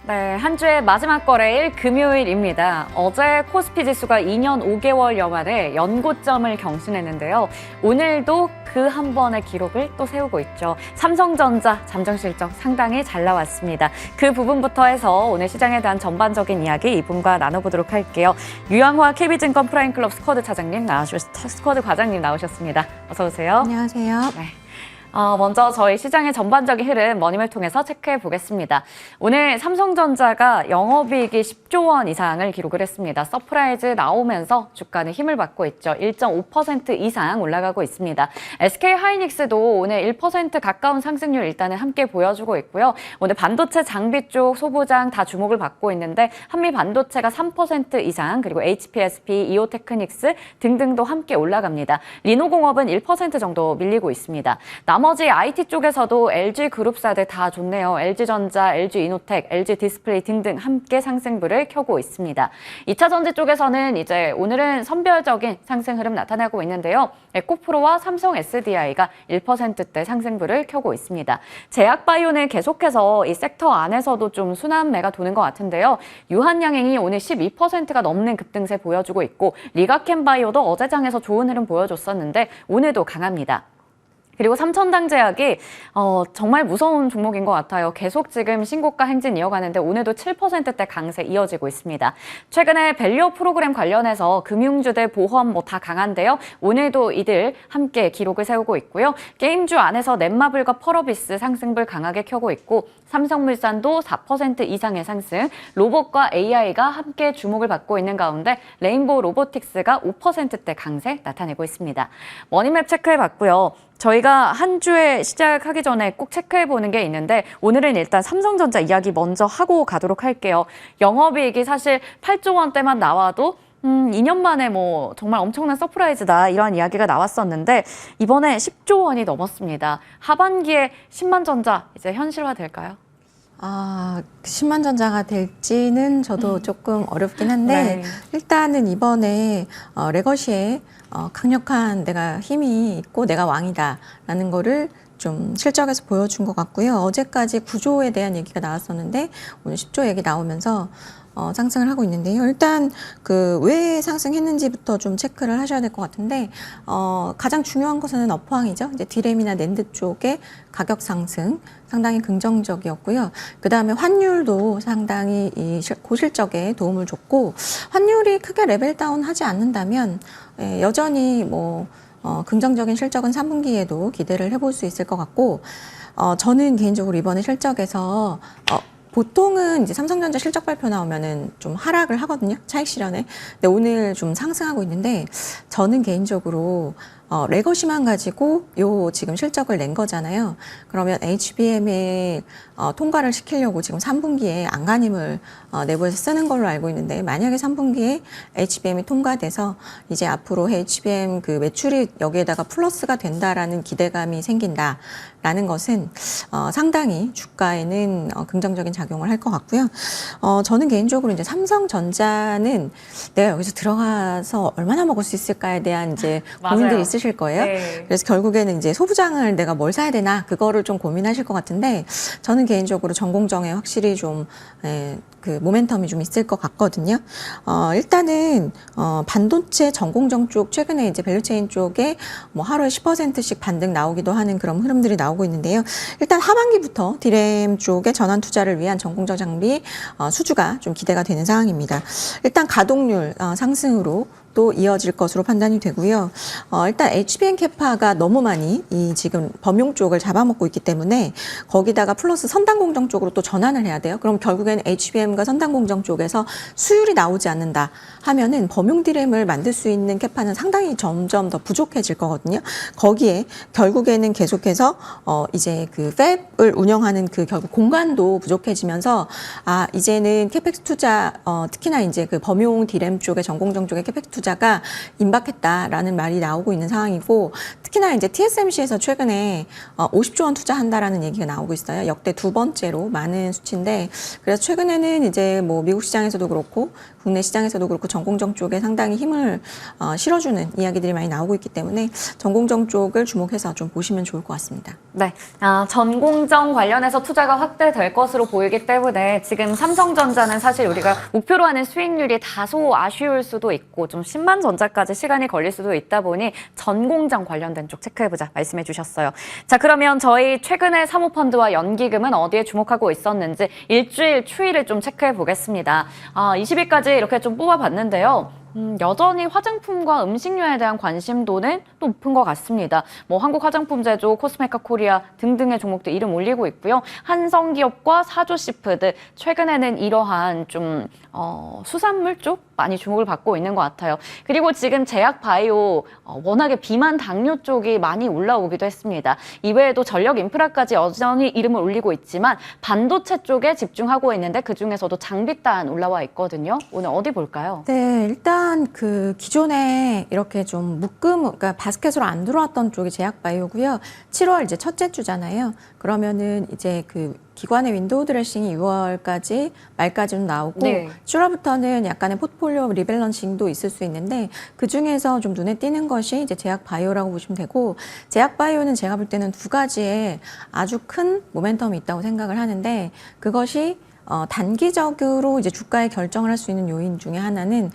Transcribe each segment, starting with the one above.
네, 한 주의 마지막 거래일 금요일입니다. 어제 코스피 지수가 2년 5개월여 만에 연고점을 경신했는데요. 오늘도 그 한 번의 기록을 또 세우고 있죠. 삼성전자 잠정 실적 상당히 잘 나왔습니다. 그 부분부터 해서 오늘 시장에 대한 전반적인 이야기 이분과 나눠보도록 할게요. 유영화 KB증권 프라임클럽 스쿼드 차장님 스쿼드 과장님 나오셨습니다. 어서 오세요. 안녕하세요. 네. 먼저 저희 시장의 전반적인 흐름 머니를 통해서 체크해 보겠습니다. 오늘 삼성전자가 영업이익이 10조 원 이상을 기록을 했습니다. 서프라이즈 나오면서 주가는 힘을 받고 있죠. 1.5% 이상 올라가고 있습니다. SK하이닉스도 오늘 1% 가까운 상승률 일단은 함께 보여주고 있고요. 오늘 반도체 장비 쪽 소부장 다 주목을 받고 있는데 한미 반도체가 3% 이상 그리고 HPSP, 이오테크닉스 등등도 함께 올라갑니다. 리노공업은 1% 정도 밀리고 있습니다. 나머지 IT 쪽에서도 LG 그룹사들 다 좋네요. LG전자, LG이노텍, LG디스플레이 등등 함께 상승부를 켜고 있습니다. 2차 전지 쪽에서는 이제 오늘은 선별적인 상승 흐름 나타나고 있는데요. 에코프로와 삼성 SDI가 1%대 상승부를 켜고 있습니다. 제약바이오는 계속해서 이 섹터 안에서도 좀 순환매가 도는 것 같은데요. 유한양행이 오늘 12%가 넘는 급등세 보여주고 있고 리가켄바이오도 어제장에서 좋은 흐름 보여줬었는데 오늘도 강합니다. 그리고 삼천당제약이 정말 무서운 종목인 것 같아요. 계속 지금 신고가 행진 이어가는데 오늘도 7%대 강세 이어지고 있습니다. 최근에 밸류 프로그램 관련해서 금융주들 보험 다 강한데요. 오늘도 이들 함께 기록을 세우고 있고요. 게임주 안에서 넷마블과 펄어비스 상승불 강하게 켜고 있고 삼성물산도 4% 이상의 상승, 로봇과 AI가 함께 주목을 받고 있는 가운데 레인보우 로보틱스가 5%대 강세 나타내고 있습니다. 머니맵 체크해봤고요. 저희가 한 주에 시작하기 전에 꼭 체크해보는 게 있는데 오늘은 일단 삼성전자 이야기 먼저 하고 가도록 할게요. 영업이익이 사실 8조 원대만 나와도 2년 만에 뭐 정말 엄청난 서프라이즈다 이런 이야기가 나왔었는데 이번에 10조 원이 넘었습니다. 하반기에 10만 전자 이제 현실화될까요? 10만 전자가 될지는 저도 조금 어렵긴 한데 네. 일단은 이번에 레거시에 강력한 내가 힘이 있고 내가 왕이다라는 거를 좀 실적에서 보여준 것 같고요. 어제까지 9조에 대한 얘기가 나왔었는데 오늘 10조 얘기 나오면서 상승을 하고 있는데요. 일단 왜 상승했는지부터 좀 체크를 하셔야 될 것 같은데 가장 중요한 것은 업황이죠. 이제 디램이나 낸드 쪽의 가격 상승 상당히 긍정적이었고요. 그 다음에 환율도 상당히 이 고실적에 도움을 줬고 환율이 크게 레벨 다운하지 않는다면 여전히 긍정적인 실적은 3분기에도 기대를 해볼 수 있을 것 같고 저는 개인적으로 이번에 실적에서 보통은 이제 삼성전자 실적 발표 나오면은 좀 하락을 하거든요. 차익 실현에. 근데 오늘 좀 상승하고 있는데 저는 개인적으로 레거시만 가지고 지금 실적을 낸 거잖아요. 그러면 HBM을 통과를 시키려고 지금 3분기에 안간힘을 내부에서 쓰는 걸로 알고 있는데 만약에 3분기에 HBM이 통과돼서 이제 앞으로 HBM 매출이 여기에다가 플러스가 된다라는 기대감이 생긴다라는 것은 상당히 주가에는 긍정적인 작용을 할 것 같고요. 저는 개인적으로 이제 삼성전자는 내가 여기서 들어가서 얼마나 먹을 수 있을까에 대한 이제 고민들이 있으실 거예요. 네. 그래서 결국에는 이제 소부장을 내가 뭘 사야 되나 그거를 좀 고민하실 것 같은데 저는 개인적으로 전공정에 확실히 좀 모멘텀이 좀 있을 것 같거든요. 일단은 반도체 전공정 쪽 최근에 이제 밸류체인 쪽에 하루에 10%씩 반등 나오기도 하는 그런 흐름들이 나오고 있는데요. 일단 하반기부터 디램 쪽에 전환 투자를 위한 전공정 장비 수주가 좀 기대가 되는 상황입니다. 일단 가동률 상승으로 또 이어질 것으로 판단이 되고요. 일단 HBM 캐파가 너무 많이 지금 범용 쪽을 잡아먹고 있기 때문에 거기다가 플러스 선단 공정 쪽으로 또 전환을 해야 돼요. 그럼 결국에는 HBM과 선단 공정 쪽에서 수율이 나오지 않는다 하면은 범용 디램을 만들 수 있는 캐파는 상당히 점점 더 부족해질 거거든요. 거기에 결국에는 계속해서 이제 팹을 운영하는 결국 공간도 부족해지면서 이제는 캐펙스 투자 특히나 이제 범용 디램 쪽에 전공정 쪽에 캐펙스 투자가 임박했다라는 말이 나오고 있는 상황이고 특히나 이제 TSMC에서 최근에 50조 원 투자한다라는 얘기가 나오고 있어요. 역대 두 번째로 많은 수치인데 그래서 최근에는 이제 미국 시장에서도 그렇고 국내 시장에서도 그렇고 전공정 쪽에 상당히 힘을 실어주는 이야기들이 많이 나오고 있기 때문에 전공정 쪽을 주목해서 좀 보시면 좋을 것 같습니다. 네, 전공정 관련해서 투자가 확대될 것으로 보이기 때문에 지금 삼성전자는 사실 우리가 목표로 하는 수익률이 다소 아쉬울 수도 있고 좀 10만 전자까지 시간이 걸릴 수도 있다 보니 전공정 관련된 쪽 체크해보자 말씀해 주셨어요. 자, 그러면 저희 최근에 사모펀드와 연기금은 어디에 주목하고 있었는지 일주일 추이를 좀 체크해 보겠습니다. 20일까지 이렇게 좀 뽑아봤는데요. 여전히 화장품과 음식료에 대한 관심도는 높은 것 같습니다. 뭐 한국 화장품 제조, 코스메카 코리아 등등의 종목도 이름 올리고 있고요. 한성기업과 사조시푸드 최근에는 이러한 좀 수산물 쪽 많이 주목을 받고 있는 것 같아요. 그리고 지금 제약 바이오 워낙에 비만 당뇨 쪽이 많이 올라오기도 했습니다. 이외에도 전력 인프라까지 여전히 이름을 올리고 있지만 반도체 쪽에 집중하고 있는데 그 중에서도 장비단 올라와 있거든요. 오늘 어디 볼까요? 네, 일단 그 기존에 이렇게 좀 그러니까 바스켓으로 안 들어왔던 쪽이 제약바이오고요. 7월 이제 첫째 주잖아요. 그러면은 이제 그 기관의 윈도우 드레싱이 6월까지 말까지는 나오고 네. 7월부터는 약간의 포트폴리오 리밸런싱도 있을 수 있는데 그 중에서 좀 눈에 띄는 것이 이제 제약바이오라고 보시면 되고 제약바이오는 제가 볼 때는 두 가지의 아주 큰 모멘텀이 있다고 생각을 하는데 그것이 단기적으로 이제 주가의 결정을 할 수 있는 요인 중에 하나는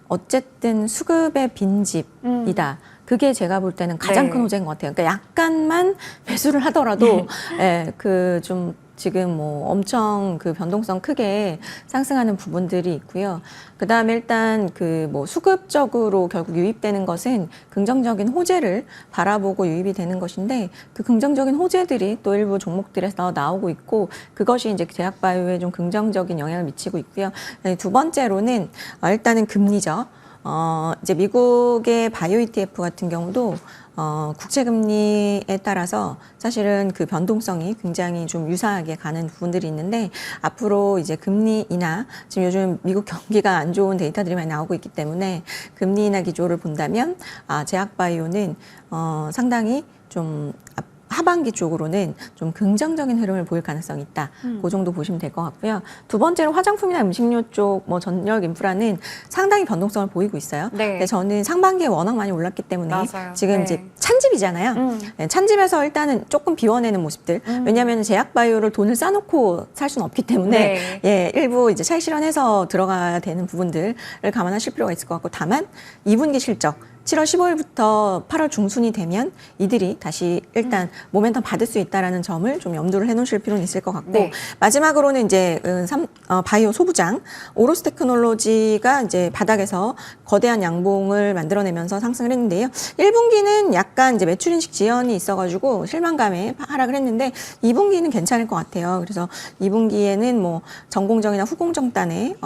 어쨌든 수급의 빈집이다. 그게 제가 볼 때는 가장 네. 큰 호재인 것 같아요. 그러니까 약간만 매수를 하더라도, 예, 그 좀 지금 뭐 엄청 그 변동성 크게 상승하는 부분들이 있고요. 그 다음에 일단 그 뭐 수급적으로 결국 유입되는 것은 긍정적인 호재를 바라보고 유입이 되는 것인데 그 긍정적인 호재들이 또 일부 종목들에서 나오고 있고 그것이 이제 제약바이오에 좀 긍정적인 영향을 미치고 있고요. 두 번째로는 일단은 금리죠. 이제 미국의 바이오 ETF 같은 경우도 국채금리에 따라서 사실은 그 변동성이 굉장히 좀 유사하게 가는 부분들이 있는데 앞으로 이제 금리 인하, 지금 요즘 미국 경기가 안 좋은 데이터들이 많이 나오고 있기 때문에 금리 인하 기조를 본다면 제약바이오는 상당히 좀 하반기 쪽으로는 좀 긍정적인 흐름을 보일 가능성이 있다. 그 정도 보시면 될 것 같고요. 두 번째로 화장품이나 음식료 쪽 뭐 전력 인프라는 상당히 변동성을 보이고 있어요. 네. 근데 저는 상반기에 워낙 많이 올랐기 때문에 맞아요. 지금 네. 이제 찬집이잖아요. 네, 찬집에서 일단은 조금 비워내는 모습들. 왜냐하면 제약 바이오를 돈을 싸놓고 살 수는 없기 때문에 네. 예, 일부 이제 차익 실현해서 들어가야 되는 부분들을 감안하실 필요가 있을 것 같고 다만 2분기 실적 7월 15일부터 8월 중순이 되면 이들이 다시 일단 모멘텀 받을 수 있다라는 점을 좀 염두를 해놓으실 필요는 있을 것 같고 네. 마지막으로는 이제 바이오 소부장 오로스 테크놀로지가 이제 바닥에서 거대한 양봉을 만들어내면서 상승을 했는데요. 1분기는 약간 이제 매출 인식 지연이 있어가지고 실망감에 하락을 했는데 2분기는 괜찮을 것 같아요. 그래서 2분기에는 뭐 전공정이나 후공정단의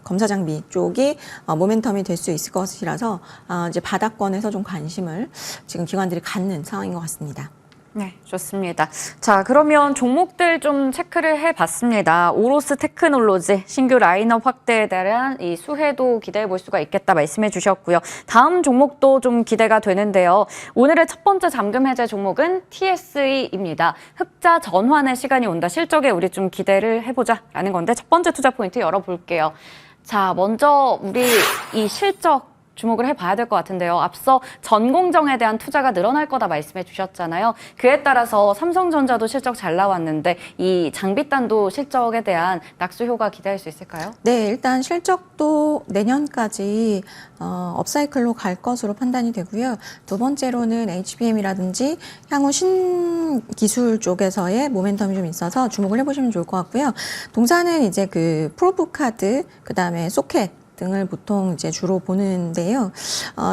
검사 장비 쪽이 모멘텀이 될 수 있을 것이라서 이제 바닥권에서 좀 관심을 지금 기관들이 갖는 상황인 것 같습니다. 네, 좋습니다. 자, 그러면 종목들 좀 체크를 해봤습니다. 오로스 테크놀로지 신규 라인업 확대에 대한 이 수혜도 기대해 볼 수가 있겠다 말씀해 주셨고요. 다음 종목도 좀 기대가 되는데요. 오늘의 첫 번째 잠금 해제 종목은 TSE입니다. 흑자 전환의 시간이 온다. 실적에 우리 좀 기대를 해보자라는 건데 첫 번째 투자 포인트 열어볼게요. 자, 먼저 우리 이 실적 주목을 해봐야 될 것 같은데요. 앞서 전공정에 대한 투자가 늘어날 거다 말씀해 주셨잖아요. 그에 따라서 삼성전자도 실적 잘 나왔는데 이 장비단도 실적에 대한 낙수 효과 기대할 수 있을까요? 네, 일단 실적도 내년까지 업사이클로 갈 것으로 판단이 되고요. 두 번째로는 HBM이라든지 향후 신기술 쪽에서의 모멘텀이 좀 있어서 주목을 해보시면 좋을 것 같고요. 동사는 이제 그 프로브카드, 그 다음에 소켓 등을 보통 이제 주로 보는데요.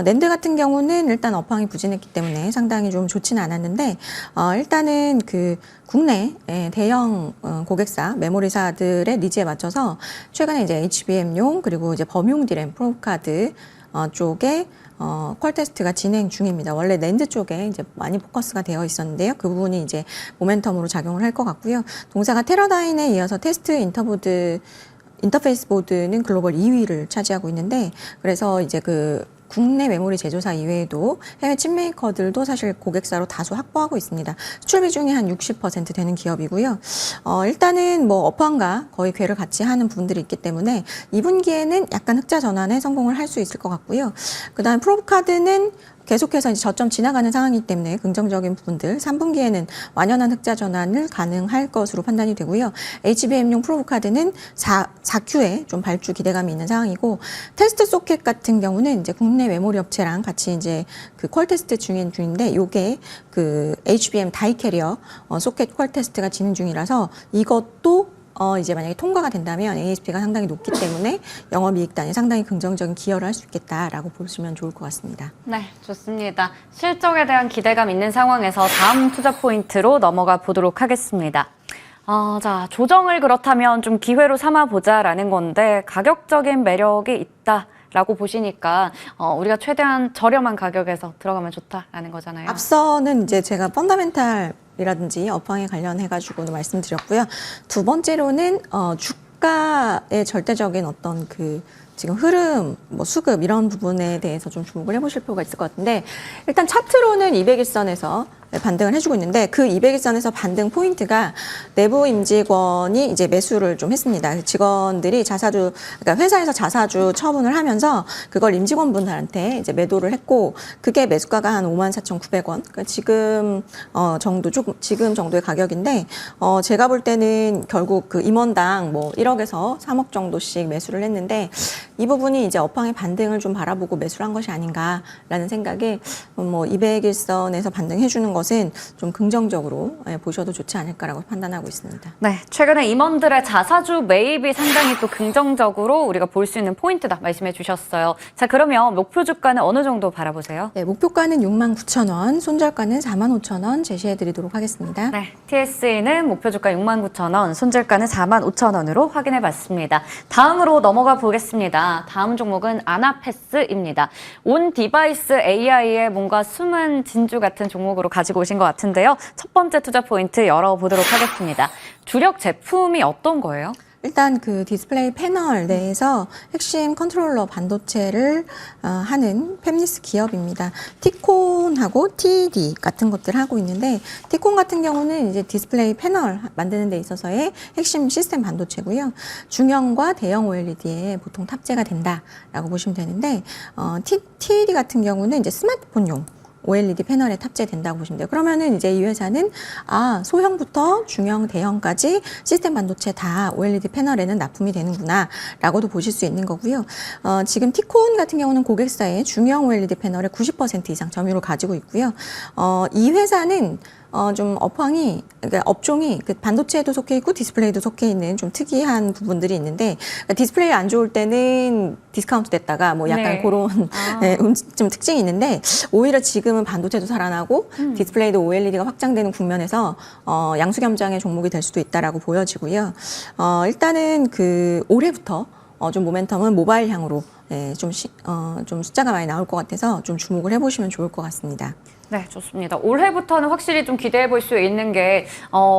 낸드 같은 경우는 일단 업황이 부진했기 때문에 상당히 좀 좋지는 않았는데, 일단은 그 국내 대형 고객사, 메모리사들의 니즈에 맞춰서 최근에 이제 HBM용 그리고 이제 범용 디램 프로브카드 쪽에 퀄 테스트가 진행 중입니다. 원래 낸드 쪽에 이제 많이 포커스가 되어 있었는데요. 그 부분이 이제 모멘텀으로 작용을 할 것 같고요. 동사가 테라다인에 이어서 테스트 인터페이스 보드는 글로벌 2위를 차지하고 있는데 그래서 이제 그 국내 메모리 제조사 이외에도 해외 칩메이커들도 사실 고객사로 다수 확보하고 있습니다. 수출 비중이 한 60% 되는 기업이고요. 일단은 뭐 업황과 거의 궤를 같이 하는 부분들이 있기 때문에 2분기에는 약간 흑자 전환에 성공을 할 수 있을 것 같고요. 그다음 프로브카드는 계속해서 이제 저점 지나가는 상황이기 때문에 긍정적인 부분들 3분기에는 완연한 흑자 전환을 가능할 것으로 판단이 되고요. HBM용 프로브카드는 4Q에 좀 발주 기대감이 있는 상황이고 테스트 소켓 같은 경우는 이제 국내 메모리 업체랑 같이 이제 그 퀄 테스트 중인데 요게 그 HBM 다이 캐리어 소켓 퀄 테스트가 진행 중이라서 이것도 이제 만약에 통과가 된다면 ASP가 상당히 높기 때문에 영업이익단에 상당히 긍정적인 기여를 할 수 있겠다라고 보시면 좋을 것 같습니다. 네, 좋습니다. 실적에 대한 기대감 있는 상황에서 다음 투자 포인트로 넘어가 보도록 하겠습니다. 자, 조정을 그렇다면 좀 기회로 삼아보자라는 건데 가격적인 매력이 있다라고 보시니까 우리가 최대한 저렴한 가격에서 들어가면 좋다라는 거잖아요. 앞서는 이제 제가 펀더멘탈이라든지 업황에 관련해가지고도 말씀드렸고요. 두 번째로는 주가의 절대적인 어떤 그 지금 흐름, 뭐 수급 이런 부분에 대해서 좀 주목을 해보실 필요가 있을 것 같은데 일단 차트로는 200일선에서 반등을 해주고 있는데 그 200일선에서 반등 포인트가 내부 임직원이 이제 매수를 좀 했습니다. 직원들이 그러니까 회사에서 자사주 처분을 하면서 그걸 임직원분들한테 이제 매도를 했고 그게 매수가가 한 54,900원. 그러니까 지금 지금 정도의 가격인데 제가 볼 때는 결국 그 임원당 뭐 1억에서 3억 정도씩 매수를 했는데 이 부분이 이제 업황의 반등을 좀 바라보고 매수를 한 것이 아닌가라는 생각에 뭐 200일선에서 반등해주는 것은 좀 긍정적으로 보셔도 좋지 않을까라고 판단하고 있습니다. 네, 최근에 임원들의 자사주 매입이 상당히 또 긍정적으로 우리가 볼 수 있는 포인트다 말씀해 주셨어요. 자, 그러면 목표 주가는 어느 정도 바라보세요? 네, 목표가는 69,000원, 손절가는 45,000원 제시해 드리도록 하겠습니다. 네, TSE는 목표 주가 69,000원, 손절가는 45,000원으로 확인해 봤습니다. 다음으로 넘어가 보겠습니다. 다음 종목은 아나패스입니다. 온 디바이스 AI의 뭔가 숨은 진주 같은 종목으로 가지고 오신 것 같은데요. 첫 번째 투자 포인트 열어보도록 하겠습니다. 주력 제품이 어떤 거예요? 일단 그 디스플레이 패널 내에서 핵심 컨트롤러 반도체를 하는 팹리스 기업입니다. 티콘하고 TED 같은 것들 하고 있는데 티콘 같은 경우는 이제 디스플레이 패널 만드는 데 있어서의 핵심 시스템 반도체고요. 중형과 대형 OLED에 보통 탑재가 된다라고 보시면 되는데 TED 같은 경우는 이제 스마트폰용 OLED 패널에 탑재된다고 보시면 돼요. 그러면은 이제 이 회사는 소형부터 중형, 대형까지 시스템 반도체 다 OLED 패널에는 납품이 되는구나 라고도 보실 수 있는 거고요. 지금 티콘 같은 경우는 고객사의 중형 OLED 패널의 90% 이상 점유율을 가지고 있고요. 이 회사는 좀 그러니까 업종이 그 반도체에도 속해 있고 디스플레이도 속해 있는 좀 특이한 부분들이 있는데 그러니까 디스플레이 안 좋을 때는 디스카운트 됐다가 뭐 약간 네. 그런 좀 특징이 있는데 오히려 지금은 반도체도 살아나고 디스플레이도 OLED가 확장되는 국면에서 양수겸장의 종목이 될 수도 있다라고 보여지고요. 일단은 그 올해부터 좀 모멘텀은 모바일 향으로 좀 숫자가 많이 나올 것 같아서 좀 주목을 해보시면 좋을 것 같습니다. 네, 좋습니다. 올해부터는 확실히 좀 기대해 볼 수 있는 게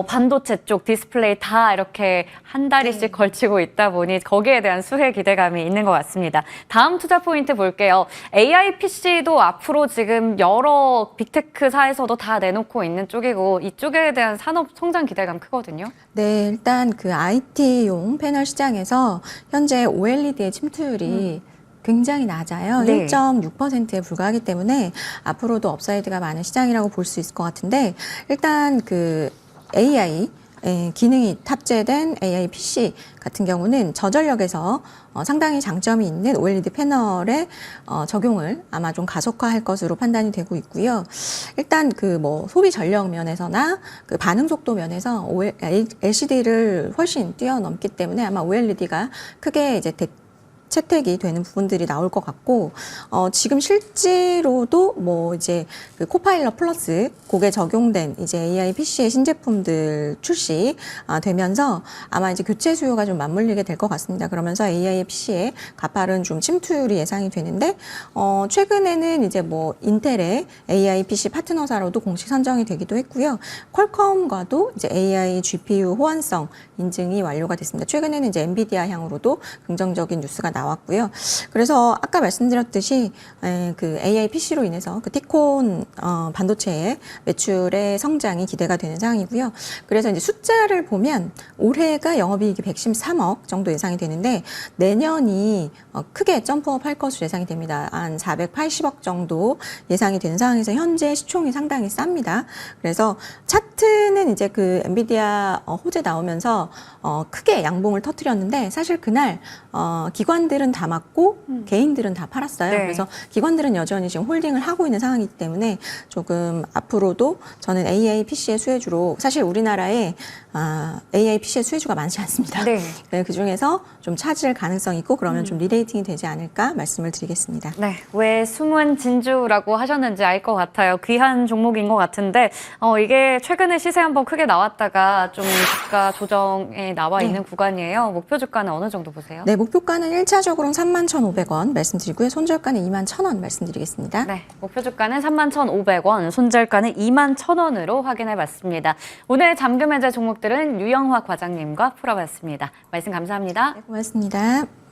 반도체 쪽 디스플레이 다 이렇게 한 다리씩 걸치고 있다 보니 거기에 대한 수혜 기대감이 있는 것 같습니다. 다음 투자 포인트 볼게요. AI PC도 앞으로 지금 여러 빅테크사에서도 다 내놓고 있는 쪽이고 이쪽에 대한 산업 성장 기대감 크거든요. 네, 일단 그 IT용 패널 시장에서 현재 OLED의 침투율이 굉장히 낮아요. 네. 1.6%에 불과하기 때문에 앞으로도 업사이드가 많은 시장이라고 볼 수 있을 것 같은데 일단 그 AI 기능이 탑재된 AI PC 같은 경우는 저전력에서 상당히 장점이 있는 OLED 패널의 적용을 아마 좀 가속화할 것으로 판단이 되고 있고요. 일단 그 뭐 소비 전력 면에서나 그 반응 속도 면에서 LCD를 훨씬 뛰어넘기 때문에 아마 OLED가 크게 이제 채택이 되는 부분들이 나올 것 같고 지금 실제로도 뭐 이제 그 코파일럿 플러스 그게 적용된 이제 AI PC의 신제품들 출시 되면서 아마 이제 교체 수요가 좀 맞물리게 될 것 같습니다. 그러면서 AI PC의 가파른 좀 침투율이 예상이 되는데 최근에는 이제 뭐 인텔의 AI PC 파트너사로도 공식 선정이 되기도 했고요. 퀄컴과도 이제 AI GPU 호환성 인증이 완료가 됐습니다. 최근에는 이제 엔비디아 향으로도 긍정적인 뉴스가 나오고 나왔고요. 그래서 아까 말씀드렸듯이 그 AI PC로 인해서 그 티콘 반도체의 매출의 성장이 기대가 되는 상황이고요. 그래서 이제 숫자를 보면 올해가 영업이익이 113억 정도 예상이 되는데 내년이 크게 점프업 할 것으로 예상이 됩니다. 한 480억 정도 예상이 되는 상황에서 현재 시총이 상당히 쌉니다. 그래서 차트는 이제 그 엔비디아 호재 나오면서 크게 양봉을 터뜨렸는데 사실 그날 기관들은 다 맞고 개인들은 다 팔았어요. 네. 그래서 기관들은 여전히 지금 홀딩을 하고 있는 상황이기 때문에 조금 앞으로도 저는 AI PC의 수혜주로 사실 우리나라에 AI PC의 수혜주가 많지 않습니다. 네. 그 중에서 좀 찾을 가능성이 있고 그러면 좀 리레이팅이 되지 않을까 말씀을 드리겠습니다. 네, 왜 숨은 진주라고 하셨는지 알 것 같아요. 귀한 종목인 것 같은데 이게 최근에 시세 한번 크게 나왔다가 좀 주가 조정에 나와 있는 구간이에요. 목표 주가는 어느 정도 보세요? 네, 목표가는 1차적으로는 31,500원 말씀드리고요. 손절가는 21,000원 말씀드리겠습니다. 네, 목표 주가는 31,500원, 손절가는 21,000원으로 확인해 봤습니다. 오늘 잠금 해제 종목들은 유영화 과장님과 풀어봤습니다. 말씀 감사합니다. 네, 고맙습니다.